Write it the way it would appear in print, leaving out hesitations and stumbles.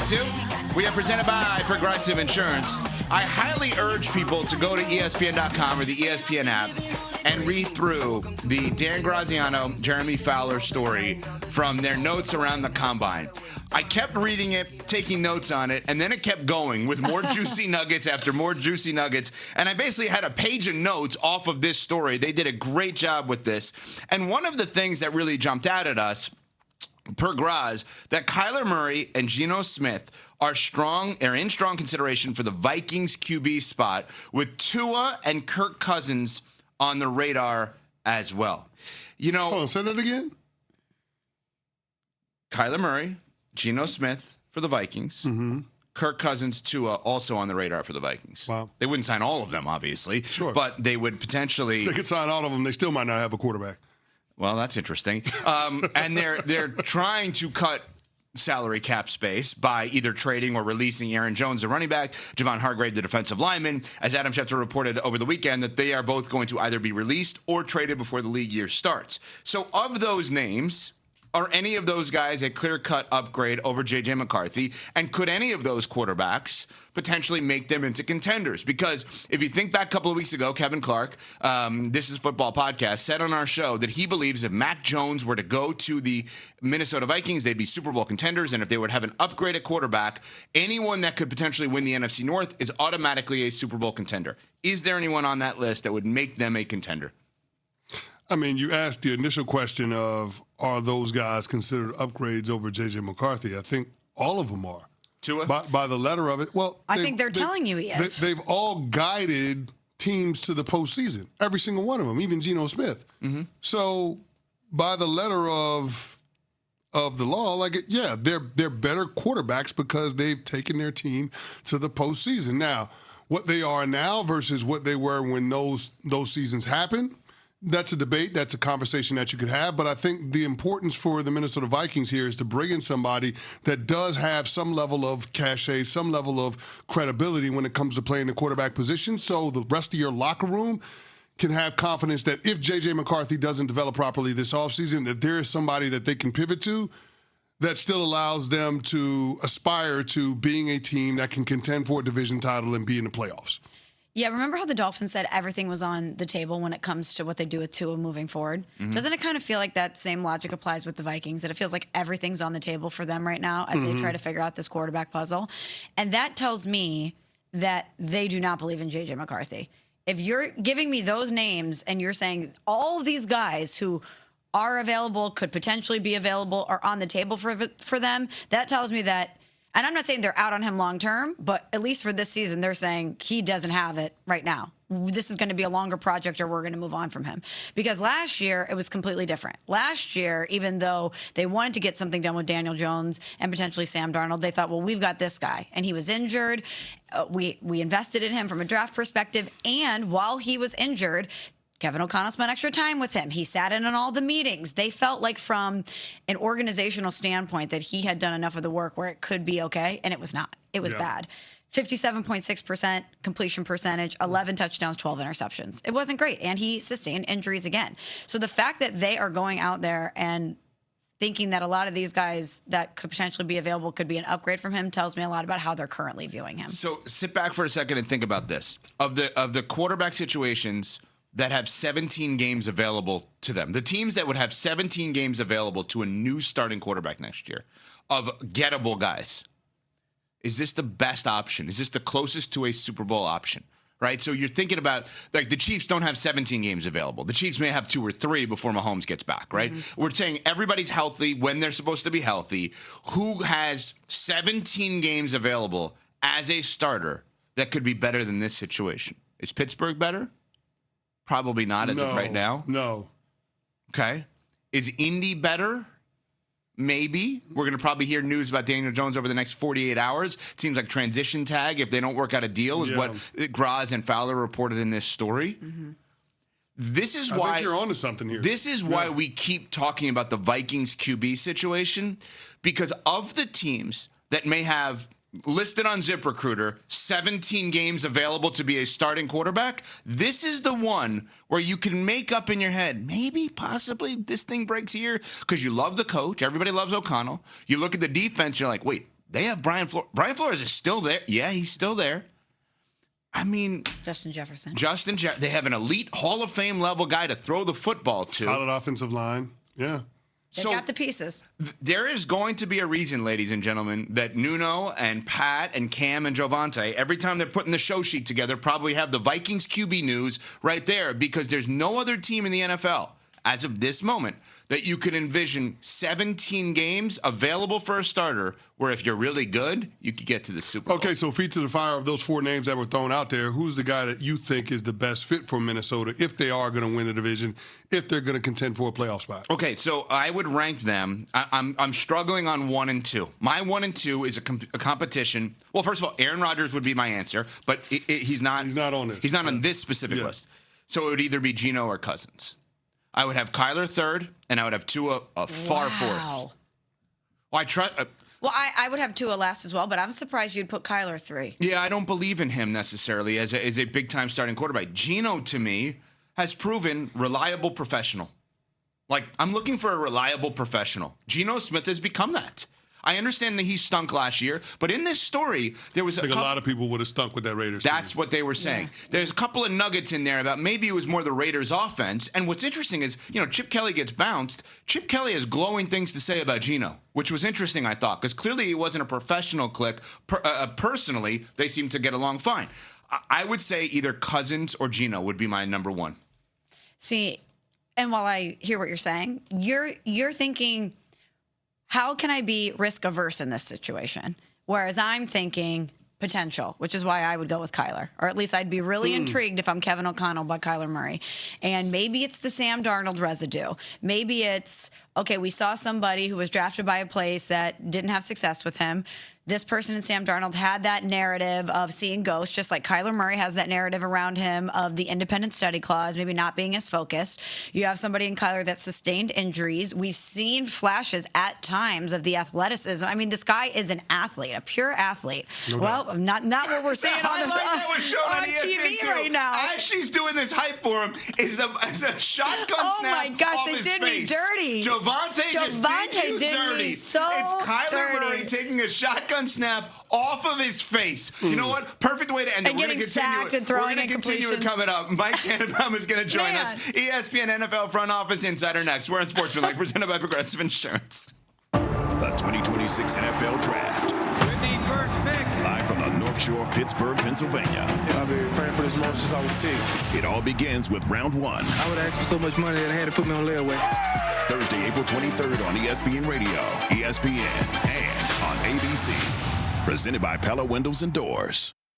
2. We are presented by Progressive Insurance. I highly urge people to go to ESPN.com or the ESPN app and read through the Dan Graziano, Jeremy Fowler story from their notes around the combine. I kept reading it, taking notes on it, and then it kept going with more juicy nuggets after more juicy nuggets. And I basically had a page of notes off of this story. They did a great job with this. And one of the things that really jumped out at us, per Graz, that Kyler Murray and Gino Smith are in strong consideration for the Vikings QB spot, with Tua and Kirk Cousins on the radar as well. You know, hold on, say that again. Kyler Murray, Geno Smith for the Vikings. Mm-hmm. Kirk Cousins, Tua, also on the radar for the Vikings. Wow. They wouldn't sign all of them, obviously. Sure. But they would potentially. They could sign all of them. They still might not have a quarterback. Well, that's interesting. And they're trying to cut salary cap space by either trading or releasing Aaron Jones, the running back, Javon Hargrave, the defensive lineman, as Adam Schefter reported over the weekend, that they are both going to either be released or traded before the league year starts. So of those names, are any of those guys a clear-cut upgrade over J.J. McCarthy? And could any of those quarterbacks potentially make them into contenders? Because if you think back a couple of weeks ago, Kevin Clark, This Is Football podcast, said on our show that he believes if Mac Jones were to go to the Minnesota Vikings, they'd be Super Bowl contenders. And if they would have an upgraded quarterback, anyone that could potentially win the NFC North is automatically a Super Bowl contender. Is there anyone on that list that would make them a contender? I mean, you asked the initial question of, are those guys considered upgrades over J.J. McCarthy? I think all of them are. Tua? By the letter of it. Well, I think they're telling you he is. They've all guided teams to the postseason, every single one of them, even Geno Smith. Mm-hmm. So by the letter of the law, they're better quarterbacks because they've taken their team to the postseason. Now, what they are now versus what they were when those seasons happened, that's a debate. That's a conversation that you could have. But I think the importance for the Minnesota Vikings here is to bring in somebody that does have some level of cachet, some level of credibility when it comes to playing the quarterback position. So the rest of your locker room can have confidence that if J.J. McCarthy doesn't develop properly this offseason, that there is somebody that they can pivot to that still allows them to aspire to being a team that can contend for a division title and be in the playoffs. Yeah, remember how the Dolphins said everything was on the table when it comes to what they do with Tua moving forward? Mm-hmm. Doesn't it kind of feel like that same logic applies with the Vikings, that it feels like everything's on the table for them right now as they try to figure out this quarterback puzzle? And that tells me that they do not believe in J.J. McCarthy. If you're giving me those names and you're saying all of these guys who are available, could potentially be available, are on the table for them, that tells me that. And I'm not saying they're out on him long term, but at least for this season, they're saying he doesn't have it right now. This is going to be a longer project or we're going to move on from him. Because last year, it was completely different. Last year, even though they wanted to get something done with Daniel Jones and potentially Sam Darnold, they thought, well, we've got this guy. And he was injured. We invested in him from a draft perspective. And while he was injured, Kevin O'Connell spent extra time with him. He sat in on all the meetings. They felt like from an organizational standpoint that he had done enough of the work where it could be okay, and it was not. It was bad. 57.6% completion percentage, 11 touchdowns, 12 interceptions. It wasn't great, and he sustained injuries again. So the fact that they are going out there and thinking that a lot of these guys that could potentially be available could be an upgrade from him tells me a lot about how they're currently viewing him. So sit back for a second and think about this. Of the quarterback situations that have 17 games available to them, the teams that would have 17 games available to a new starting quarterback next year of gettable guys, is this the best option? Is this the closest to a Super Bowl option? Right? So you're thinking about, like, the Chiefs don't have 17 games available. The Chiefs may have 2 or 3 before Mahomes gets back, right? Mm-hmm. We're saying everybody's healthy when they're supposed to be healthy. Who has 17 games available as a starter that could be better than this situation? Is Pittsburgh better? Probably not as of right now. No. Okay. Is Indy better? Maybe. We're going to probably hear news about Daniel Jones over the next 48 hours. It seems like transition tag, if they don't work out a deal, is what Graz and Fowler reported in this story. Mm-hmm. This is why I think you're onto something here. This is why we keep talking about the Vikings QB situation, because of the teams that may have listed on ZipRecruiter 17 games available to be a starting quarterback, this is the one where you can make up in your head, maybe, possibly, this thing breaks here, because you love the coach. Everybody loves O'Connell. You look at the defense, you're like, wait, They have Brian Flores. Brian Flores is still there. Yeah, he's still there. I mean, Justin Jefferson. They have an elite Hall of Fame level guy to throw the football to. Solid offensive line. Yeah. They got the pieces. There is going to be a reason, ladies and gentlemen, that Nuno and Pat and Cam and Jovante, every time they're putting the show sheet together, probably have the Vikings QB news right there, because there's no other team in the NFL as of this moment that you could envision 17 games available for a starter where if you're really good, you could get to the Super Bowl. Okay, so feet to the fire of those 4 names that were thrown out there, who's the guy that you think is the best fit for Minnesota if they are going to win the division, if they're going to contend for a playoff spot? Okay, so I would rank them. I'm struggling on 1 and 2. My 1 and 2 is a competition. Well, first of all, Aaron Rodgers would be my answer, but he's not. He's not on this. He's not on this specific list. So it would either be Gino or Cousins. I would have Kyler third, and I would have Tua a far fourth. Well, I would have Tua last as well, but I'm surprised you'd put Kyler 3. Yeah, I don't believe in him necessarily as a big-time starting quarterback. Gino, to me, has proven reliable professional. Like, I'm looking for a reliable professional. Geno Smith has become that. I understand that he stunk last year, but in this story, there was I think a lot of people would have stunk with that Raiders team. That's what they were saying. Yeah. There's a couple of nuggets in there about maybe it was more the Raiders' offense. And what's interesting is, Chip Kelly gets bounced. Chip Kelly has glowing things to say about Geno, which was interesting, I thought, because clearly he wasn't a professional clique. Personally, they seem to get along fine. I would say either Cousins or Geno would be my number 1. See, and while I hear what you're saying, you're thinking, how can I be risk averse in this situation? Whereas I'm thinking potential, which is why I would go with Kyler. Or at least I'd be really intrigued if I'm Kevin O'Connell by Kyler Murray. And maybe it's the Sam Darnold residue. Maybe it's, okay, we saw somebody who was drafted by a place that didn't have success with him. This person in Sam Darnold had that narrative of seeing ghosts, just like Kyler Murray has that narrative around him of the independent study clause, maybe not being as focused. You have somebody in Kyler that sustained injuries. We've seen flashes at times of the athleticism. I mean, this guy is an athlete, a pure athlete. Okay. Well, not what we're seeing that was shown on TV right now. As she's doing this hype for him, is a shotgun snap. Oh my gosh, off they his did face. me dirty. Javonte just did you dirty. Me so it's Kyler dirty. Murray taking a shotgun snap off of his face. You know what? Perfect way to end it. And getting sacked and throwing We're going to continue it coming up. Mike Tannenbaum is going to join us. ESPN NFL Front Office Insider next. We're on Sportsmanlike, presented by Progressive Insurance. The 2026 NFL Draft. With the first pick. Live from the North Shore of Pittsburgh, Pennsylvania. I've been praying for this moment since I was 6. It all begins with round 1. I would ask for so much money that I had to put me on layaway. Thursday, April 23rd on ESPN Radio, ESPN, and on ABC. Presented by Pella Windows and Doors.